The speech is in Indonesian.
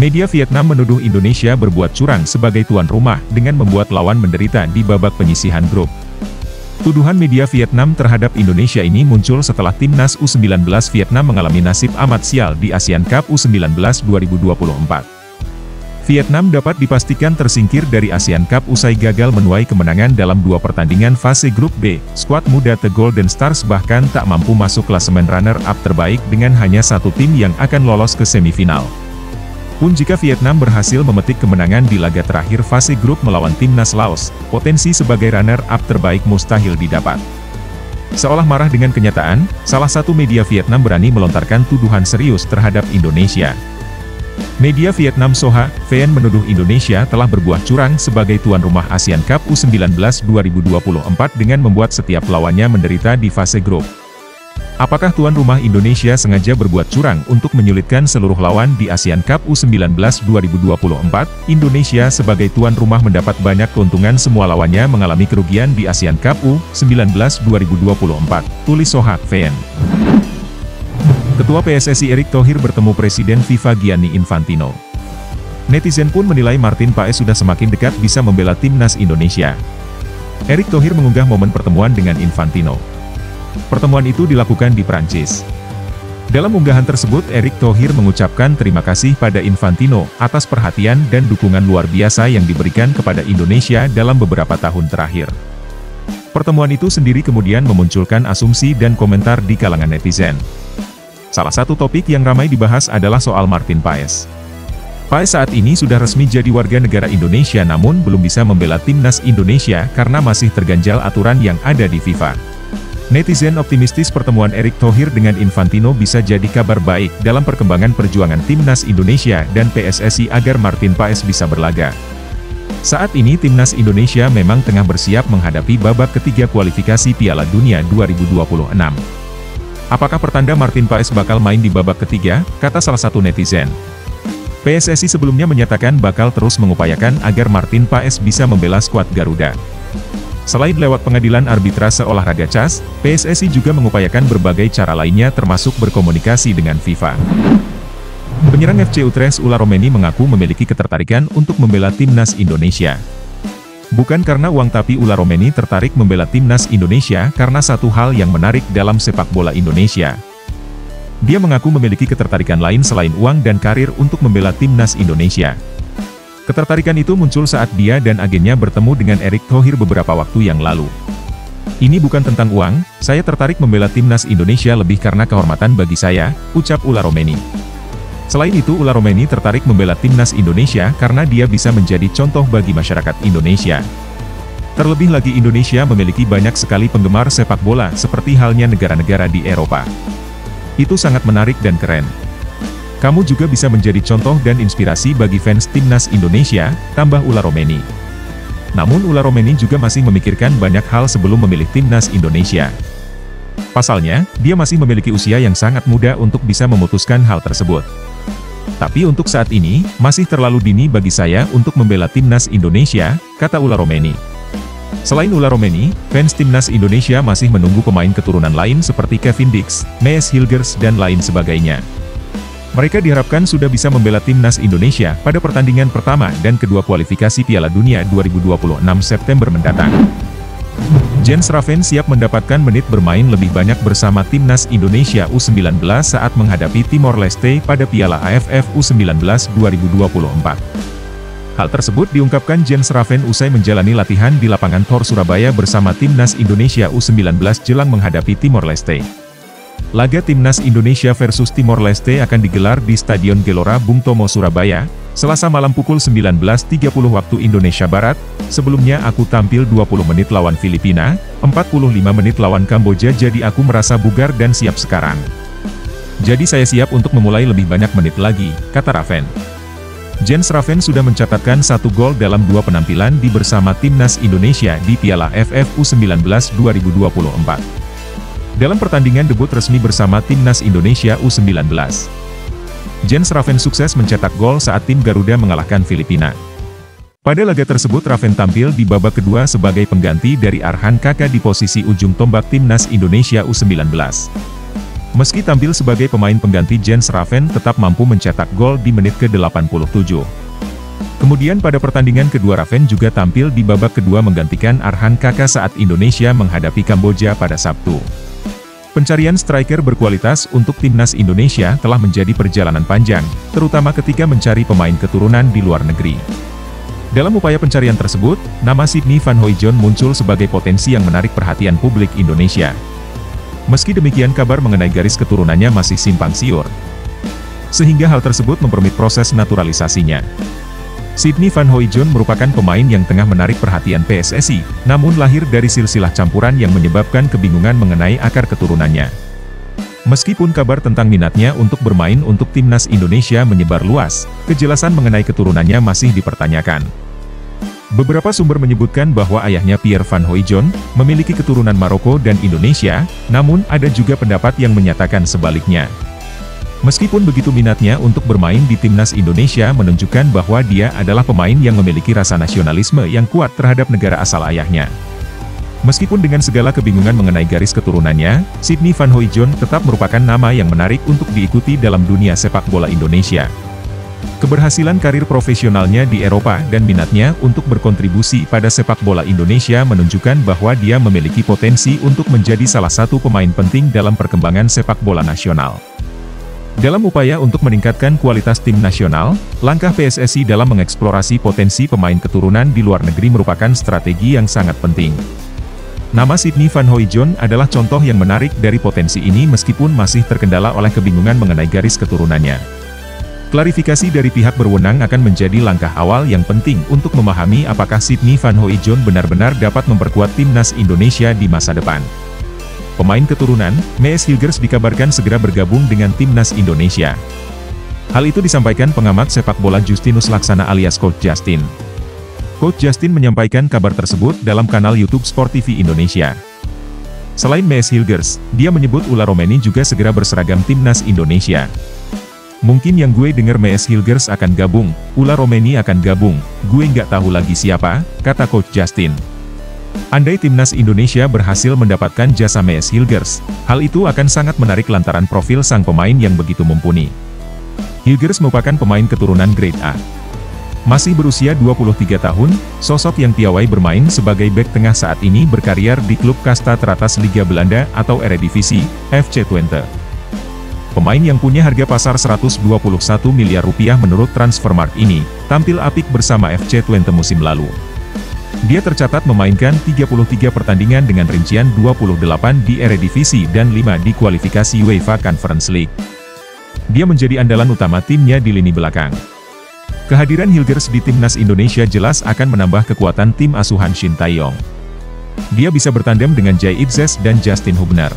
Media Vietnam menuduh Indonesia berbuat curang sebagai tuan rumah dengan membuat lawan menderita di babak penyisihan grup. Tuduhan media Vietnam terhadap Indonesia ini muncul setelah timnas U19 Vietnam mengalami nasib amat sial di ASEAN Cup U19 2024. Vietnam dapat dipastikan tersingkir dari ASEAN Cup usai gagal menuai kemenangan dalam 2 pertandingan fase grup B. Skuad muda The Golden Stars bahkan tak mampu masuk klasemen runner-up terbaik dengan hanya 1 tim yang akan lolos ke semifinal. Pun jika Vietnam berhasil memetik kemenangan di laga terakhir fase grup melawan timnas Laos, potensi sebagai runner-up terbaik mustahil didapat. Seolah marah dengan kenyataan, salah satu media Vietnam berani melontarkan tuduhan serius terhadap Indonesia. Media Vietnam Soha, VN menuduh Indonesia telah berbuat curang sebagai tuan rumah ASEAN Cup U19 2024 dengan membuat setiap lawannya menderita di fase grup. Apakah tuan rumah Indonesia sengaja berbuat curang untuk menyulitkan seluruh lawan di ASEAN Cup U19 2024? Indonesia sebagai tuan rumah mendapat banyak keuntungan, semua lawannya mengalami kerugian di ASEAN Cup U19 2024, tulis Soha, VN. Ketua PSSI Erick Thohir bertemu Presiden FIFA Gianni Infantino. Netizen pun menilai Martin Paes sudah semakin dekat bisa membela timnas Indonesia. Erick Thohir mengunggah momen pertemuan dengan Infantino. Pertemuan itu dilakukan di Prancis. Dalam unggahan tersebut, Erick Thohir mengucapkan terima kasih pada Infantino atas perhatian dan dukungan luar biasa yang diberikan kepada Indonesia dalam beberapa tahun terakhir. Pertemuan itu sendiri kemudian memunculkan asumsi dan komentar di kalangan netizen. Salah satu topik yang ramai dibahas adalah soal Martin Paes. Paes saat ini sudah resmi jadi warga negara Indonesia namun belum bisa membela timnas Indonesia karena masih terganjal aturan yang ada di FIFA. Netizen optimistis pertemuan Erick Thohir dengan Infantino bisa jadi kabar baik dalam perkembangan perjuangan timnas Indonesia dan PSSI agar Martin Paes bisa berlaga. Saat ini timnas Indonesia memang tengah bersiap menghadapi babak ketiga kualifikasi Piala Dunia 2026. Apakah pertanda Martin Paes bakal main di babak ketiga? Kata salah satu netizen. PSSI sebelumnya menyatakan bakal terus mengupayakan agar Martin Paes bisa membela skuad Garuda. Selain lewat pengadilan arbitrase olahraga CAS, PSSI juga mengupayakan berbagai cara lainnya termasuk berkomunikasi dengan FIFA. Penyerang FC Utrecht Ola Romeni mengaku memiliki ketertarikan untuk membela timnas Indonesia. Bukan karena uang tapi Ola Romeni tertarik membela timnas Indonesia karena satu hal yang menarik dalam sepak bola Indonesia. Dia mengaku memiliki ketertarikan lain selain uang dan karir untuk membela timnas Indonesia. Ketertarikan itu muncul saat dia dan agennya bertemu dengan Erick Thohir beberapa waktu yang lalu. Ini bukan tentang uang, saya tertarik membela timnas Indonesia lebih karena kehormatan bagi saya, ucap Ola Romeni. Selain itu Ola Romeni tertarik membela timnas Indonesia karena dia bisa menjadi contoh bagi masyarakat Indonesia. Terlebih lagi Indonesia memiliki banyak sekali penggemar sepak bola seperti halnya negara-negara di Eropa. Itu sangat menarik dan keren. Kamu juga bisa menjadi contoh dan inspirasi bagi fans timnas Indonesia, tambah Ola Romeni. Namun Ola Romeni juga masih memikirkan banyak hal sebelum memilih timnas Indonesia. Pasalnya, dia masih memiliki usia yang sangat muda untuk bisa memutuskan hal tersebut. Tapi untuk saat ini, masih terlalu dini bagi saya untuk membela timnas Indonesia, kata Ola Romeni. Selain Ola Romeni, fans timnas Indonesia masih menunggu pemain keturunan lain seperti Kevin Dix, Mees Hilgers dan lain sebagainya. Mereka diharapkan sudah bisa membela timnas Indonesia pada pertandingan pertama dan kedua kualifikasi Piala Dunia 2026 September mendatang. Jens Raven siap mendapatkan menit bermain lebih banyak bersama timnas Indonesia U19 saat menghadapi Timor Leste pada Piala AFF U19 2024. Hal tersebut diungkapkan Jens Raven usai menjalani latihan di lapangan Tor Surabaya bersama timnas Indonesia U19 jelang menghadapi Timor Leste. Laga timnas Indonesia versus Timor Leste akan digelar di Stadion Gelora Bung Tomo Surabaya, Selasa malam pukul 19.30 waktu Indonesia Barat. Sebelumnya aku tampil 20 menit lawan Filipina, 45 menit lawan Kamboja, jadi aku merasa bugar dan siap sekarang. Jadi saya siap untuk memulai lebih banyak menit lagi, kata Raven. Jens Raven sudah mencatatkan 1 gol dalam 2 penampilan di bersama timnas Indonesia di Piala AFF U19 2024. Dalam pertandingan debut resmi bersama timnas Indonesia U19. Jens Raven sukses mencetak gol saat tim Garuda mengalahkan Filipina. Pada laga tersebut Raven tampil di babak kedua sebagai pengganti dari Arhan Kaka di posisi ujung tombak timnas Indonesia U19. Meski tampil sebagai pemain pengganti Jens Raven tetap mampu mencetak gol di menit ke-87. Kemudian pada pertandingan kedua Raven juga tampil di babak kedua menggantikan Arhan Kaka saat Indonesia menghadapi Kamboja pada Sabtu. Pencarian striker berkualitas untuk timnas Indonesia telah menjadi perjalanan panjang, terutama ketika mencari pemain keturunan di luar negeri. Dalam upaya pencarian tersebut, nama Sydney Van Hooijdonk muncul sebagai potensi yang menarik perhatian publik Indonesia. Meski demikian kabar mengenai garis keturunannya masih simpang siur, sehingga hal tersebut memperumit proses naturalisasinya. Sydney Van Hooijdonk merupakan pemain yang tengah menarik perhatian PSSI, namun lahir dari silsilah campuran yang menyebabkan kebingungan mengenai akar keturunannya. Meskipun kabar tentang minatnya untuk bermain untuk timnas Indonesia menyebar luas, kejelasan mengenai keturunannya masih dipertanyakan. Beberapa sumber menyebutkan bahwa ayahnya Pierre Van Hooijdonk memiliki keturunan Maroko dan Indonesia, namun ada juga pendapat yang menyatakan sebaliknya. Meskipun begitu, minatnya untuk bermain di timnas Indonesia menunjukkan bahwa dia adalah pemain yang memiliki rasa nasionalisme yang kuat terhadap negara asal ayahnya. Meskipun dengan segala kebingungan mengenai garis keturunannya, Sydney Van Hooijdonk tetap merupakan nama yang menarik untuk diikuti dalam dunia sepak bola Indonesia. Keberhasilan karir profesionalnya di Eropa dan minatnya untuk berkontribusi pada sepak bola Indonesia menunjukkan bahwa dia memiliki potensi untuk menjadi salah satu pemain penting dalam perkembangan sepak bola nasional. Dalam upaya untuk meningkatkan kualitas tim nasional, langkah PSSI dalam mengeksplorasi potensi pemain keturunan di luar negeri merupakan strategi yang sangat penting. Nama Sydney Van Hooijdonk adalah contoh yang menarik dari potensi ini meskipun masih terkendala oleh kebingungan mengenai garis keturunannya. Klarifikasi dari pihak berwenang akan menjadi langkah awal yang penting untuk memahami apakah Sydney Van Hooijdonk benar-benar dapat memperkuat timnas Indonesia di masa depan. Pemain keturunan, Mees Hilgers dikabarkan segera bergabung dengan timnas Indonesia. Hal itu disampaikan pengamat sepak bola Justinus Laksana alias Coach Justin. Coach Justin menyampaikan kabar tersebut dalam kanal YouTube Sport TV Indonesia. Selain Mees Hilgers, dia menyebut Ulla Romeni juga segera berseragam timnas Indonesia. Mungkin yang gue denger Mees Hilgers akan gabung, Ulla Romeni akan gabung, gue nggak tahu lagi siapa, kata Coach Justin. Andai timnas Indonesia berhasil mendapatkan jasa Mees Hilgers, hal itu akan sangat menarik lantaran profil sang pemain yang begitu mumpuni. Hilgers merupakan pemain keturunan Grade A. Masih berusia 23 tahun, sosok yang piawai bermain sebagai bek tengah saat ini berkarier di klub kasta teratas Liga Belanda atau Eredivisie, FC Twente. Pemain yang punya harga pasar 121 miliar rupiah menurut Transfermarkt ini, tampil apik bersama FC Twente musim lalu. Dia tercatat memainkan 33 pertandingan dengan rincian 28 di Eredivisie dan 5 di kualifikasi UEFA Conference League. Dia menjadi andalan utama timnya di lini belakang. Kehadiran Hilgers di timnas Indonesia jelas akan menambah kekuatan tim asuhan Shin Tae-yong. Dia bisa bertandem dengan Jay Itzes dan Justin Hubner.